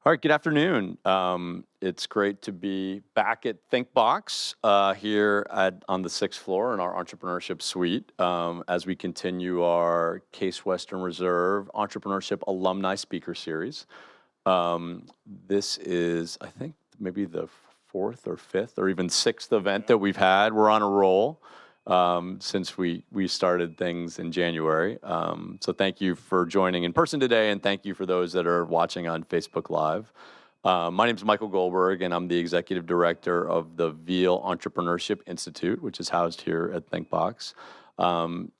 All right, good afternoon. It's great to be back at ThinkBox here on the sixth floor in our Entrepreneurship suite as we continue our Case Western Reserve Entrepreneurship Alumni Speaker Series. This is, I think, maybe the fourth or fifth or even sixth event that we've had. We're on a roll since we started things in January. So thank you for joining in person today, and thank you for those that are watching on Facebook Live. My name is Michael Goldberg, and I'm the Executive Director of the Veale Entrepreneurship Institute, which is housed here at ThinkBox.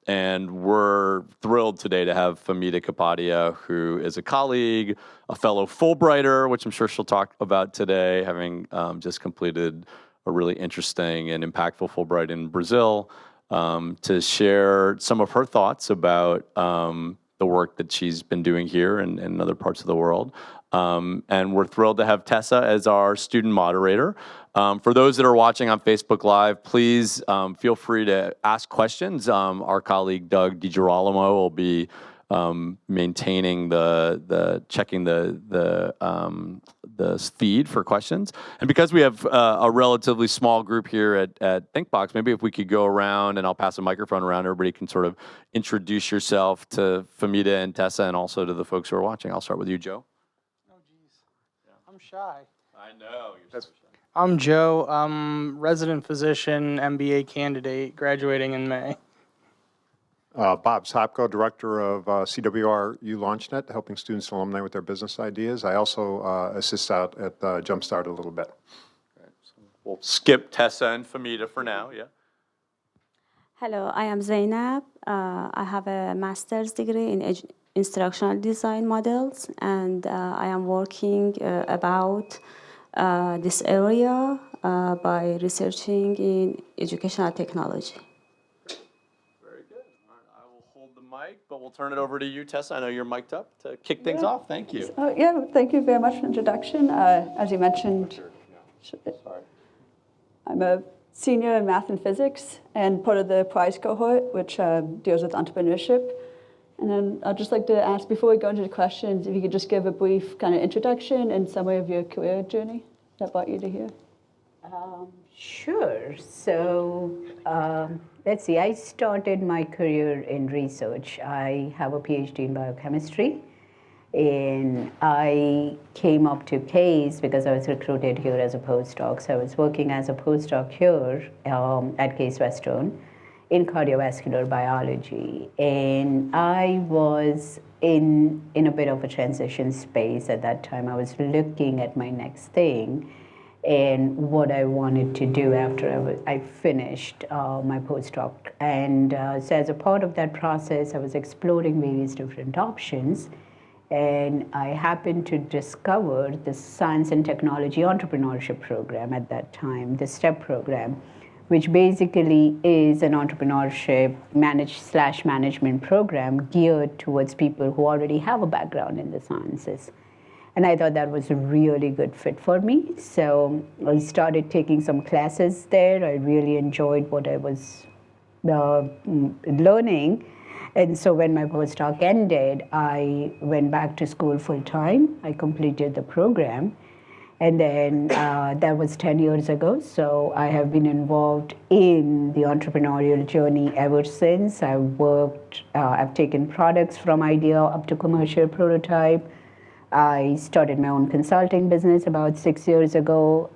And we're thrilled today to have Fehmida Kapadia, who is a colleague, a fellow Fulbrighter, which I'm sure she'll talk about today, having just completed a really interesting and impactful Fulbright in Brazil, to share some of her thoughts about the work that she's been doing here and in other parts of the world. And we're thrilled to have Tessa as our student moderator. For those that are watching on Facebook Live, please feel free to ask questions. Our colleague Doug DiGirolamo will be maintaining checking the feed for questions. And because we have a relatively small group here at ThinkBox, maybe if we could go around and I'll pass a microphone around, everybody can sort of introduce yourself to Fehmida and Tessa and also to the folks who are watching. I'll start with you, Joe. Oh, geez. Yeah. I'm shy. I know. You're so shy. I'm Joe. I'm resident physician, MBA candidate, graduating in May. Bob Sopko, Director of CWR LaunchNet, helping students and alumni with their business ideas. I also assist out at Jumpstart a little bit. Right, so we'll skip Tessa and Fehmida for now, yeah. Hello, I am Zainab. I have a master's degree in instructional design models, and I am working about this area by researching in educational technology. Mic, but we'll turn it over to you, Tessa. I know you're mic'd up to kick things off. Thank you. Thank you very much for the introduction. As you mentioned, I'm a senior in math and physics and part of the prize cohort, which deals with entrepreneurship. And then I'd just like to ask, before we go into the questions, if you could just give a brief kind of introduction and summary of your career journey that brought you to here. Sure. So let's see, I started my career in research. I have a PhD in biochemistry, and I came up to Case because I was recruited here as a postdoc. So I was working as a postdoc here at Case Western in cardiovascular biology. And I was in a bit of a transition space at that time. I was looking at my next thing and what I wanted to do after I finished my postdoc. And so as a part of that process, I was exploring various different options. And I happened to discover the Science and Technology Entrepreneurship Program at that time, the STEP program, which basically is an entrepreneurship management program geared towards people who already have a background in the sciences. And I thought that was a really good fit for me. So I started taking some classes there. I really enjoyed what I was learning. And so when my postdoc ended, I went back to school full time. I completed the program. And then that was 10 years ago. So I have been involved in the entrepreneurial journey ever since. I've taken products from idea up to commercial prototype. I started my own consulting business about 6 years ago,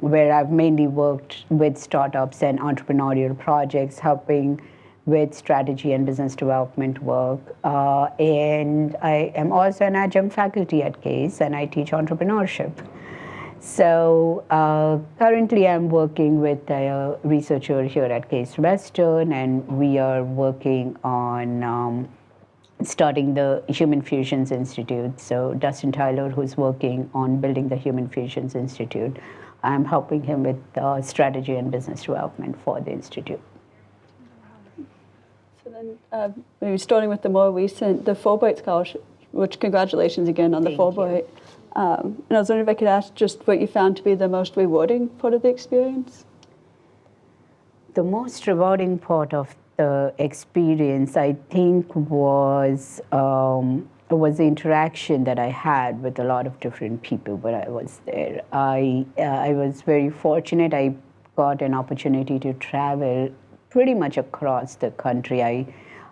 where I've mainly worked with startups and entrepreneurial projects, helping with strategy and business development work. And I am also an adjunct faculty at Case, and I teach entrepreneurship. So currently I'm working with a researcher here at Case Western, and we are working on starting the Human Fusions Institute. So Dustin Tyler, who's working on building the Human Fusions Institute, I'm helping him with strategy and business development for the institute. So then maybe starting with the more recent, the Fulbright Scholarship, which congratulations again on the Fulbright. And I was wondering if I could ask just what you found to be the most rewarding part of the experience? The most rewarding part of the experience, I think, was was the interaction that I had with a lot of different people when I was there. I was very fortunate. I got an opportunity to travel pretty much across the country.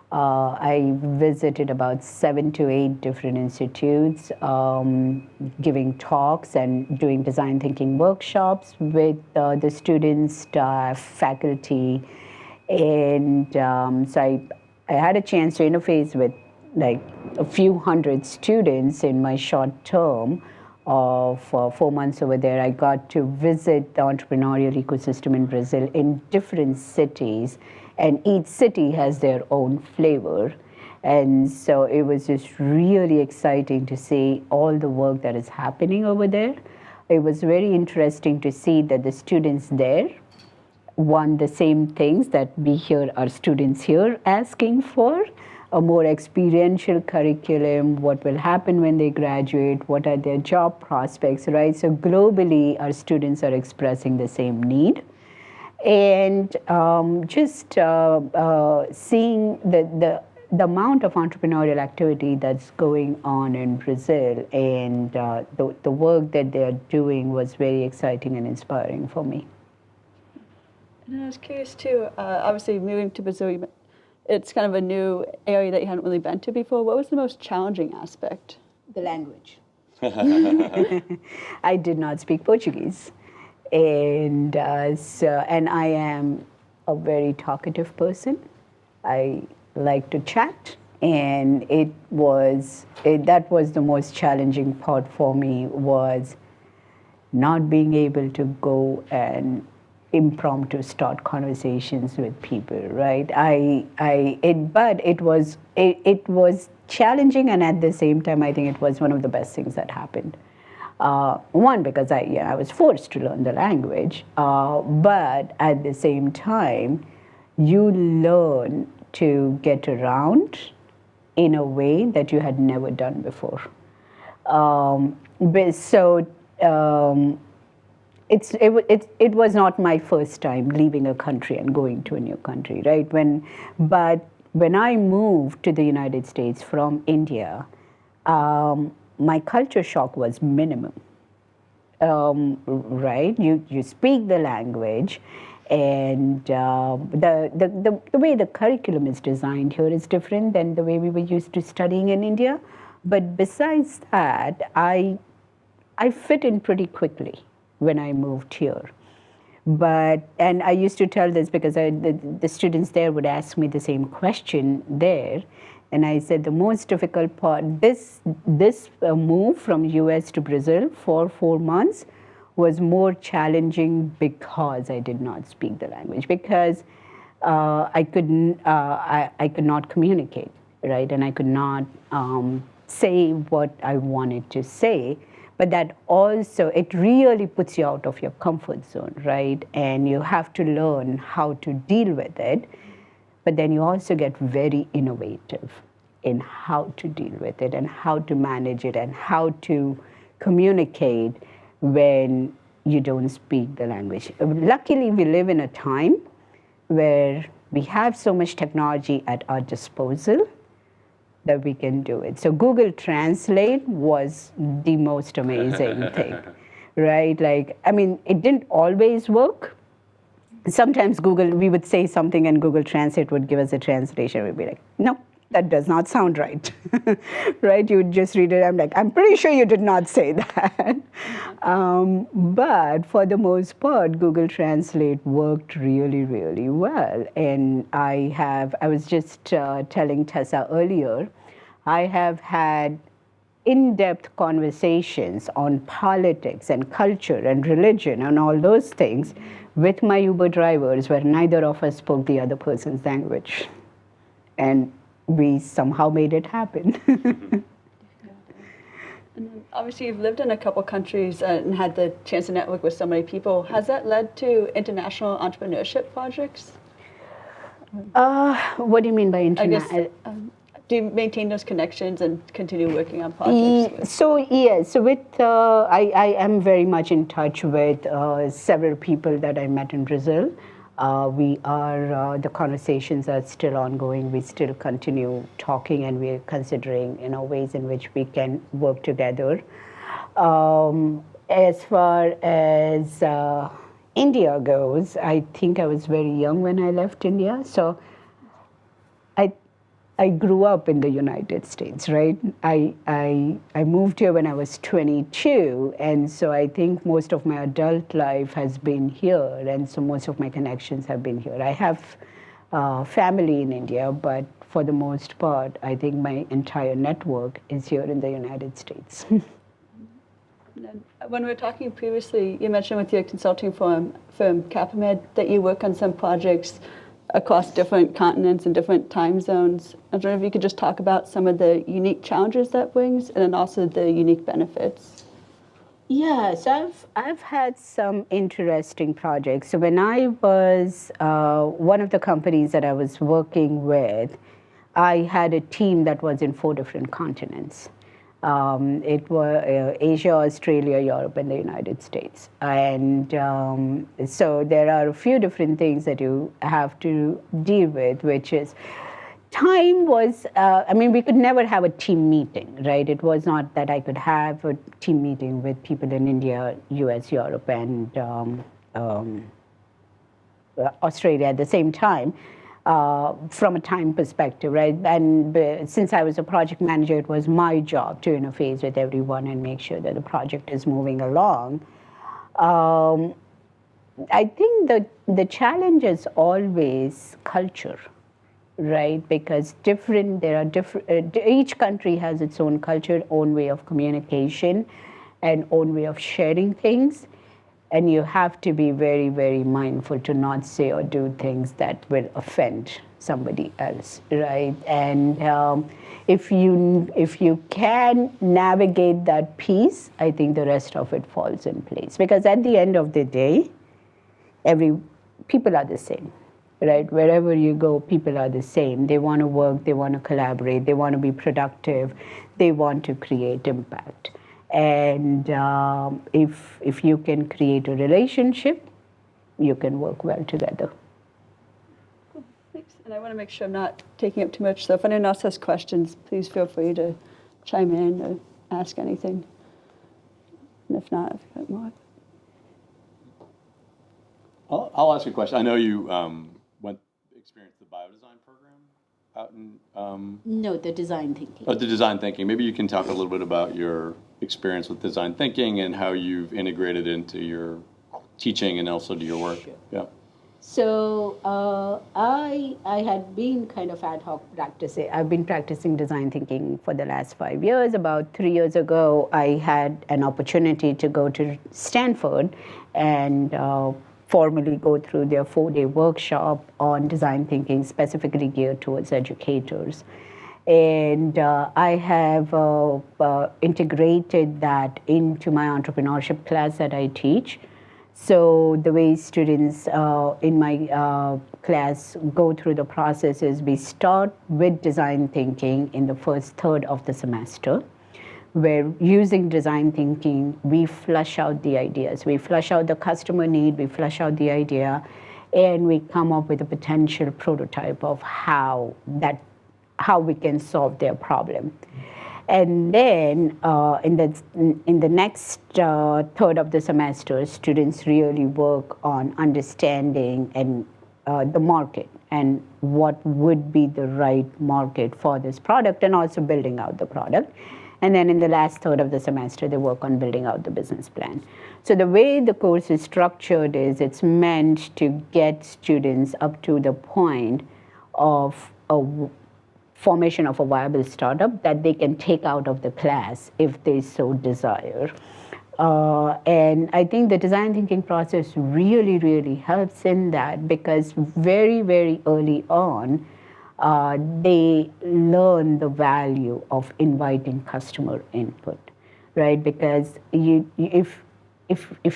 I visited about 7 to 8 different institutes, giving talks and doing design thinking workshops with the students, staff, faculty, and so I had a chance to interface with like a few hundred students in my short term of 4 months over there. I got to visit the entrepreneurial ecosystem in Brazil in different cities, and each city has their own flavor. And so it was just really exciting to see all the work that is happening over there. It was very interesting to see that the students there want the same things that we here, our students here, asking for. A more experiential curriculum, what will happen when they graduate, what are their job prospects, right? So globally, our students are expressing the same need. And just seeing the amount of entrepreneurial activity that's going on in Brazil and the work that they're doing was very exciting and inspiring for me. And I was curious too, obviously moving to Brazil, it's kind of a new area that you hadn't really been to before. What was the most challenging aspect? The language. I did not speak Portuguese. And and I am a very talkative person. I like to chat. And that was the most challenging part for me, was not being able to go and impromptu start conversations with people, right? But it was challenging, and at the same time, I think it was one of the best things that happened. One, because I was forced to learn the language, but at the same time, you learn to get around in a way that you had never done before. It was not my first time leaving a country and going to a new country, right? But when I moved to the United States from India, my culture shock was minimum, right? You speak the language, and the way the curriculum is designed here is different than the way we were used to studying in India. But besides that, I fit in pretty quickly when I moved here. And I used to tell this because the students there would ask me the same question there. And I said the most difficult part, this move from US to Brazil for 4 months was more challenging because I did not speak the language, because I could not communicate, right? And I could not say what I wanted to say. But that also, it really puts you out of your comfort zone, right? And you have to learn how to deal with it. But then you also get very innovative in how to deal with it and how to manage it and how to communicate when you don't speak the language. Luckily, we live in a time where we have so much technology at our disposal that we can do it. So Google Translate was the most amazing thing, right? Like, I mean, it didn't always work. Sometimes we would say something and Google Translate would give us a translation. We'd be like, no, that does not sound right, right? You would just read it. I'm like, I'm pretty sure you did not say that. But for the most part, Google Translate worked really, really well. And I was just telling Tessa earlier, I have had in-depth conversations on politics and culture and religion and all those things with my Uber drivers where neither of us spoke the other person's language. And we somehow made it happen. And then obviously you've lived in a couple countries and had the chance to network with so many people. Has that led to international entrepreneurship projects? What do you mean by international? Do you maintain those connections and continue working on projects? So with I am very much in touch with several people that I met in Brazil. The conversations are still ongoing. We still continue talking, and we're considering, ways in which we can work together. As far as India goes, I think I was very young when I left India, so I grew up in the United States, right? I moved here when I was 22, and so I think most of my adult life has been here, and so most of my connections have been here. I have family in India, but for the most part, I think my entire network is here in the United States. When we were talking previously, you mentioned with your consulting firm Kapamed, that you work on some projects across different continents and different time zones. I was wondering if you could just talk about some of the unique challenges that brings, and then also the unique benefits. Yeah, so I've had some interesting projects. So when I was one of the companies that I was working with, I had a team that was in 4 different continents. It was Asia, Australia, Europe, and the United States. And so there are a few different things that you have to deal with, which is time was, we could never have a team meeting, right? It was not that I could have a team meeting with people in India, US, Europe, and Australia at the same time. From a time perspective, right? And since I was a project manager, it was my job to interface with everyone and make sure that the project is moving along. I think the challenge is always culture, right? Because each country has its own culture, own way of communication, and own way of sharing things. And you have to be very, very mindful to not say or do things that will offend somebody else, right? And if you can navigate that piece, I think the rest of it falls in place. Because at the end of the day, people are the same, right? Wherever you go, people are the same. They want to work, they want to collaborate, they want to be productive, they want to create impact. And if you can create a relationship, you can work well together. Cool. Thanks. And I want to make sure I'm not taking up too much. So if anyone else has questions, please feel free to chime in or ask anything. And if not, I've got more. I'll ask you a question. I know you experienced the biodesign program out in... No, the design thinking. The design thinking. Maybe you can talk a little bit about your experience with design thinking and how you've integrated into your teaching and also to your work. Sure. Yeah. So I had been kind of ad hoc practicing. I've been practicing design thinking for the last 5 years. About 3 years ago, I had an opportunity to go to Stanford and formally go through their 4-day workshop on design thinking, specifically geared towards educators. And I have integrated that into my entrepreneurship class that I teach. So the way students in my class go through the process is we start with design thinking in the first third of the semester, where using design thinking, we flush out the ideas. We flush out the customer need, we flush out the idea, and we come up with a potential prototype of how we can solve their problem. And then in the next third of the semester, students really work on understanding and the market and what would be the right market for this product, and also building out the product. And then in the last third of the semester, they work on building out the business plan. So the way the course is structured is it's meant to get students up to the point of a formation of a viable startup that they can take out of the class if they so desire. And I think the design thinking process really, really helps in that, because very, very early on, they learn the value of inviting customer input, right? Because if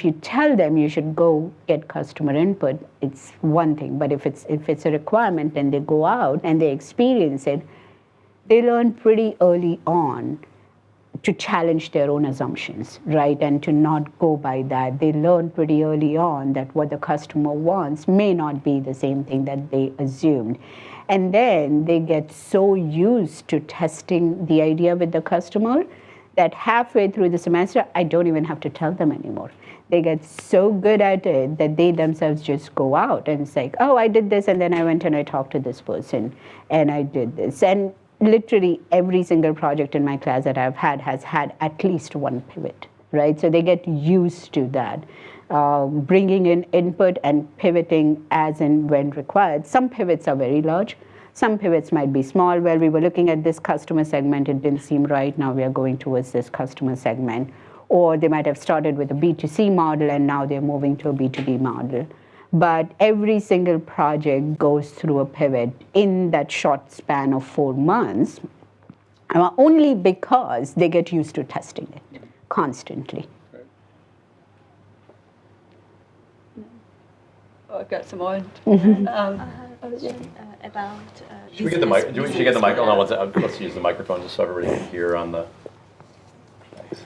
you tell them you should go get customer input, it's one thing. But if it's a requirement and they go out and they experience it, they learn pretty early on to challenge their own assumptions, right? And to not go by that. They learn pretty early on that what the customer wants may not be the same thing that they assumed. And then they get so used to testing the idea with the customer that halfway through the semester, I don't even have to tell them anymore. They get so good at it that they themselves just go out and it's like, oh, I did this, and then I went and I talked to this person, and I did this. And literally every single project in my class that I've had has had at least one pivot, right? So they get used to that. Bringing in input and pivoting as and when required. Some pivots are very large. Some pivots might be small. Well, we were looking at this customer segment, it didn't seem right, now we are going towards this customer segment. Or they might have started with a B2C model and now they're moving to a B2B model. But every single project goes through a pivot in that short span of 4 months, only because they get used to testing it constantly. Oh, I've got some more. About Should we get the mic? Should we get the mic? Hold on one second. Let's use the microphone just so everybody can hear on the. Thanks.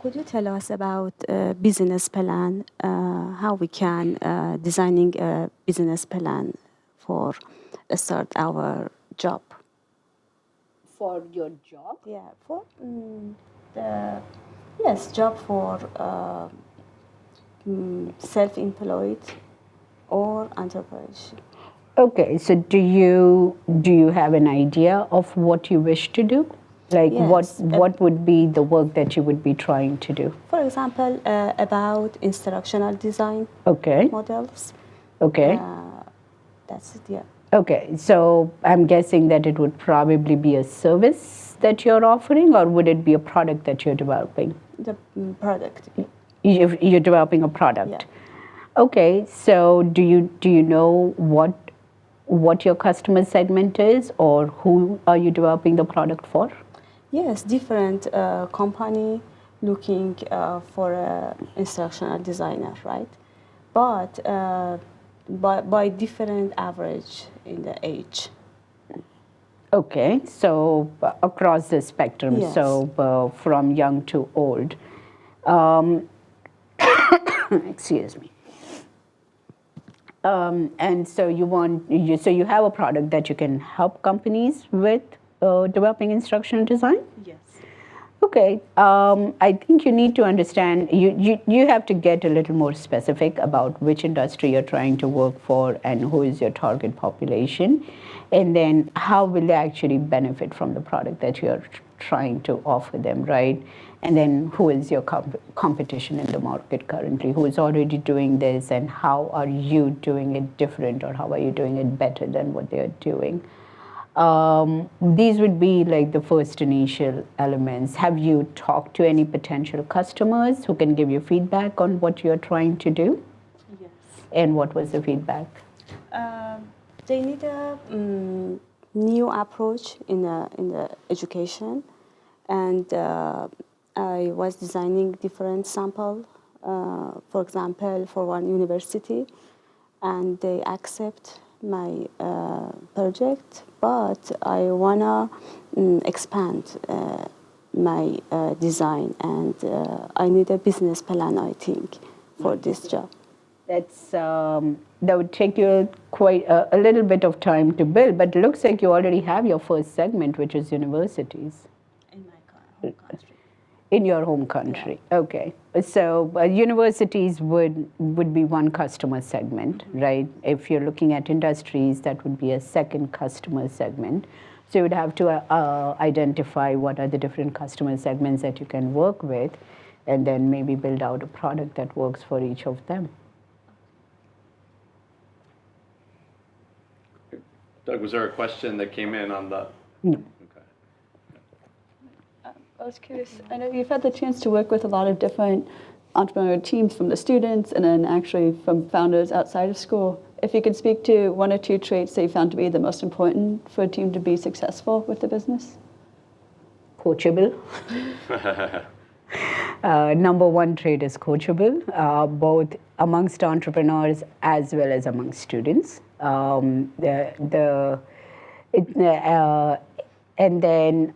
Could you tell us about business plan? How we can designing a business plan for start our job? For your job? Yeah, for job for self-employed or entrepreneurship. Okay, so do you have an idea of what you wish to do? Like Yes. what would be the work that you would be trying to do? For example, about instructional design Okay, models. okay. That's it. Yeah. Okay, so I'm guessing that it would probably be a service that you're offering, or would it be a product that you're developing? The product. You're developing a product. Yeah. Okay, so do you know what your customer segment is, or who are you developing the product for? Yes, different company looking for a instructional designer, right? But by different average in the age. Okay, so across the spectrum, Yes. so from young to old. Excuse me. And so you have a product that you can help companies with developing instructional design? Yes. Okay, I think you need to understand, you have to get a little more specific about which industry you're trying to work for and who is your target population, and then how will they actually benefit from the product that you're trying to offer them, right? And then who is your competition in the market currently, who is already doing this, and how are you doing it different, or how are you doing it better than what they're doing? These would be like the first initial elements. Have you talked to any potential customers who can give you feedback on what you're trying to do? Yes. And what was the feedback? They need a new approach in the education, and I was designing different sample. For example, for one university, and they accept my project, but I wanna expand my design, and I need a business plan, I think, for this job. That would take you quite a little bit of time to build, but it looks like you already have your first segment, which is universities. In my home country. In your home country, yeah. Okay. So universities would be one customer segment, right? If you're looking at industries, that would be a second customer segment. So you would have to identify what are the different customer segments that you can work with, and then maybe build out a product that works for each of them. Doug, was there a question that came in on the? No. Okay. I was curious, I know you've had the chance to work with a lot of different entrepreneurial teams, from the students and then actually from founders outside of school. If you could speak to one or two traits that you found to be the most important for a team to be successful with the business? Coachable. Number one trait is coachable, both amongst entrepreneurs as well as And then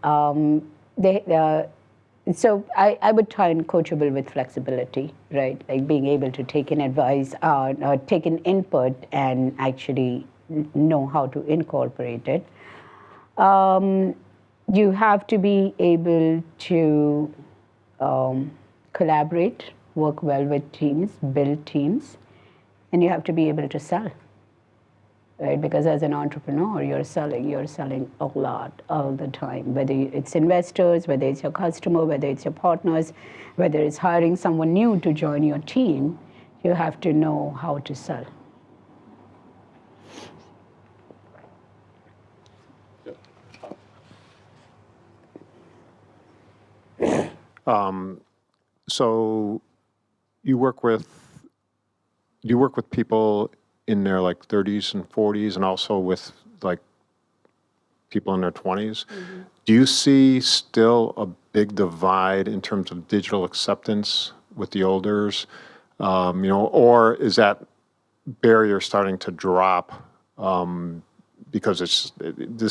so I would turn coachable with flexibility, right? Like being able to take in advice, take in input, and actually know how to incorporate it. You have to be able to collaborate, work well with teams, build teams, and you have to be able to sell. Right? Because as an entrepreneur, you're selling a lot all the time, whether it's investors, whether it's your customer, whether it's your partners, whether it's hiring someone new to join your team, you have to know how to sell. So do you work with people in their like 30s and 40s and also with like people in their 20s? Mm-hmm. Do you see still a big divide in terms of digital acceptance with the elders? Or is that barrier starting to drop because this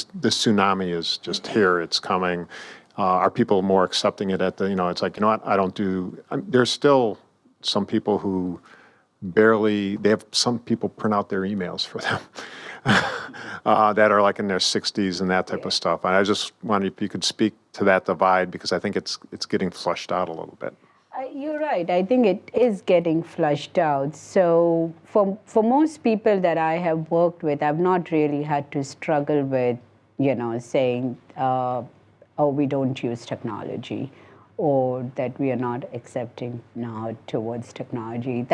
tsunami is just here, it's coming? Are people more accepting it it's like, there's still some people who they have some people print out their emails for them that are like in their 60s and that type of stuff. And I just wondered if you could speak to that divide, because I think it's getting flushed out a little bit. You're right. I think it is getting flushed out. So for most people that I have worked with, I've not really had to struggle with, saying, oh, we don't use technology, or that we are not accepting now towards technology.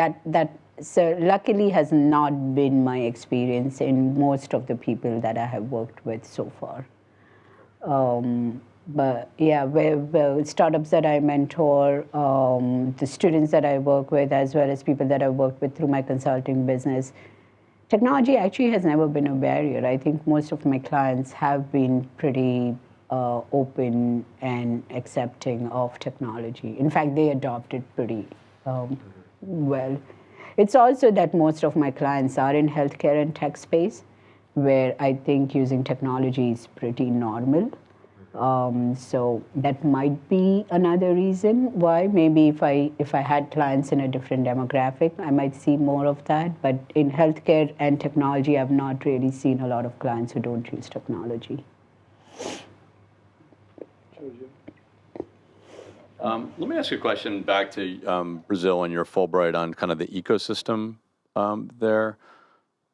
So luckily has not been my experience in most of the people that I have worked with so far. But yeah, where startups that I mentor, the students that I work with, as well as people that I've worked with through my consulting business, technology actually has never been a barrier. I think most of my clients have been pretty open and accepting of technology. In fact, they adopt it pretty well. It's also that most of my clients are in healthcare and tech space, where I think using technology is pretty normal. So that might be another reason why. Maybe if I had clients in a different demographic, I might see more of that. But in healthcare and technology, I've not really seen a lot of clients who don't use technology. Let me ask you a question back to Brazil and your Fulbright on kind of the ecosystem there.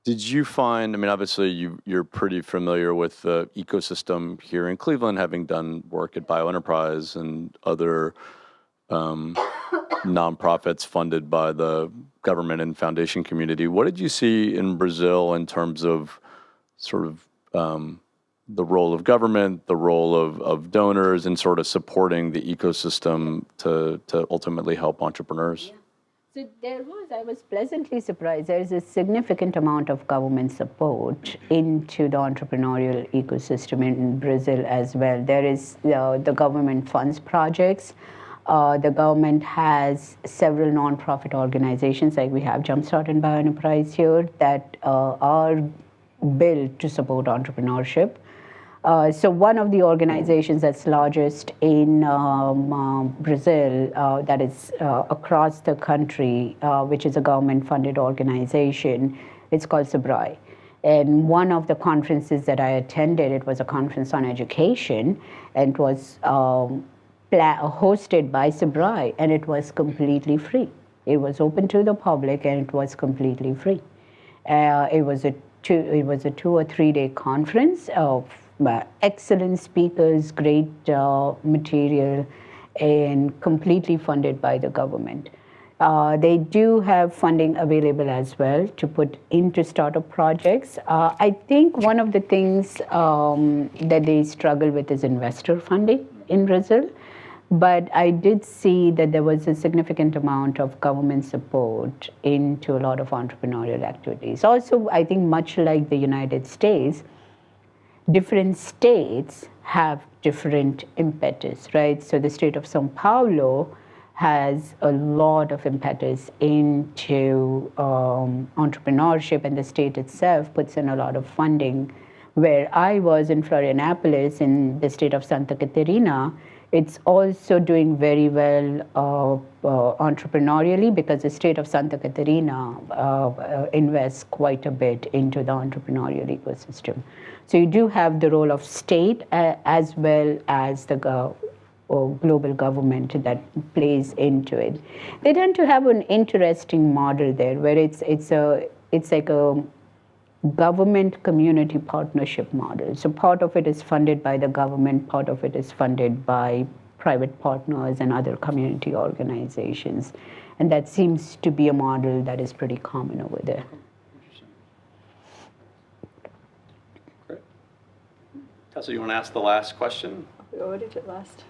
Did you find, obviously you're pretty familiar with the ecosystem here in Cleveland, having done work at BioEnterprise and other nonprofits funded by the government and foundation community. What did you see in Brazil in terms of sort of the role of government, the role of donors, and sort of supporting the ecosystem to ultimately help entrepreneurs? So I was pleasantly surprised. There is a significant amount of government support into the entrepreneurial ecosystem in Brazil as well. There is the government funds projects. The government has several nonprofit organizations, like we have Jumpstart and BioEnterprise here, that are built to support entrepreneurship. So one of the organizations that's largest in Brazil, that is across the country, which is a government-funded organization, it's called Sebrae. And one of the conferences that I attended, it was a conference on education, and it was hosted by Sebrae, and it was completely free. It was open to the public, and it was completely free. It was a 2 or 3 day conference of excellent speakers, great material, and completely funded by the government. They do have funding available as well to put into startup projects. I think one of the things that they struggle with is investor funding in Brazil. But I did see that there was a significant amount of government support into a lot of entrepreneurial activities. Also, I think much like the United States, different states have different impetus, right? So the state of São Paulo has a lot of impetus into entrepreneurship, and the state itself puts in a lot of funding where I was in Florianopolis in the state of Santa Catarina, it's also doing very well entrepreneurially because the state of Santa Catarina invests quite a bit into the entrepreneurial ecosystem. So you do have the role of state as well as the global government that plays into it. They tend to have an interesting model there where it's like a government community partnership model. So part of it is funded by the government, part of it is funded by private partners and other community organizations. And that seems to be a model that is pretty common over there. Great. Tessa, you want to ask the last question? We already did last.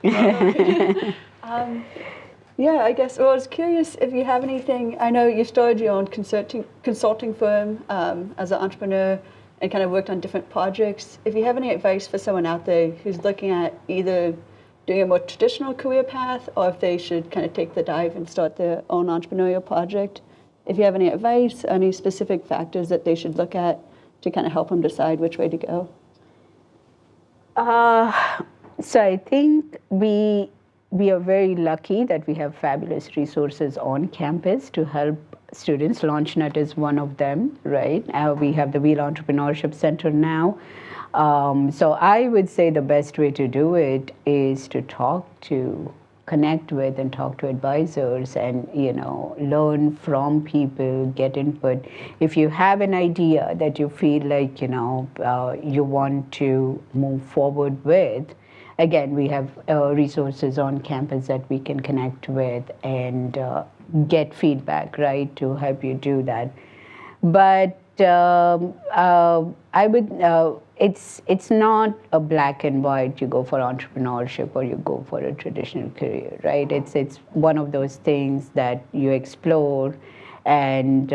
Yeah, I guess, well, I was curious if you have anything. I know you started your own consulting firm as an entrepreneur and kind of worked on different projects. If you have any advice for someone out there who's looking at either doing a more traditional career path or if they should kind of take the dive and start their own entrepreneurial project, if you have any advice, any specific factors that they should look at to kind of help them decide which way to go. So I think we are very lucky that we have fabulous resources on campus to help students. LaunchNet is one of them, right? We have the Veale Entrepreneurship Center now. So I would say the best way to do it is to connect with and talk to advisors and, learn from people, get input. If you have an idea that you feel like, you want to move forward with, again, we have resources on campus that we can connect with and get feedback, right, to help you do that. But I would, it's not a black and white, you go for entrepreneurship or you go for a traditional career, right? It's one of those things that you explore and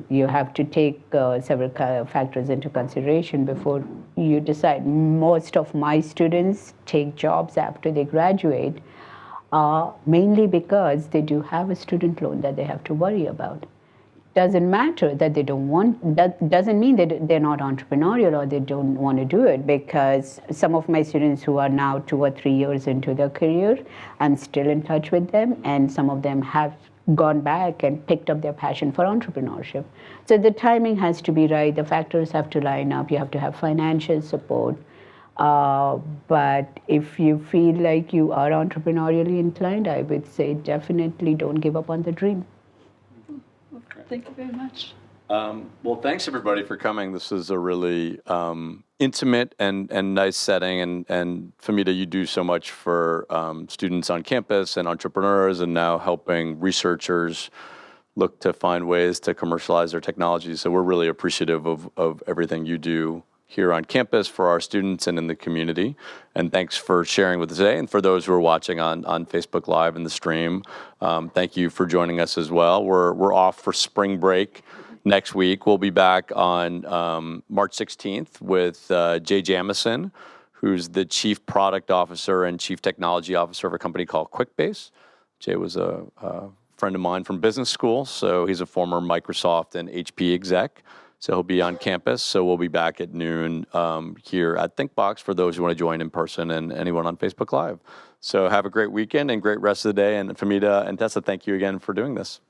you have to take several factors into consideration before you decide. Most of my students take jobs after they graduate, mainly because they do have a student loan that they have to worry about. Doesn't matter that they don't want, that doesn't mean that they're not entrepreneurial or they don't want to do it, because some of my students who are now 2 or 3 years into their career, I'm still in touch with them, and some of them have gone back and picked up their passion for entrepreneurship. So the timing has to be right, the factors have to line up, you have to have financial support. But if you feel like you are entrepreneurially inclined, I would say definitely don't give up on the dream. Thank you very much. Well, thanks everybody for coming. This is a really intimate and nice setting. And Fehmida, you do so much for students on campus and entrepreneurs, and now helping researchers look to find ways to commercialize their technology. So we're really appreciative of everything you do here on campus for our students and in the community. And thanks for sharing with us today. And for those who are watching on Facebook Live in the stream, thank you for joining us as well. We're off for spring break next week. We'll be back on March 16th with Jay Jamison, who's the Chief Product Officer and Chief Technology Officer of a company called QuickBase. Jay was a friend of mine from business school, so he's a former Microsoft and HP exec. So he'll be on campus. So we'll be back at noon here at ThinkBox for those who want to join in person and anyone on Facebook Live. So have a great weekend and great rest of the day. And Fehmida and Tessa, thank you again for doing this.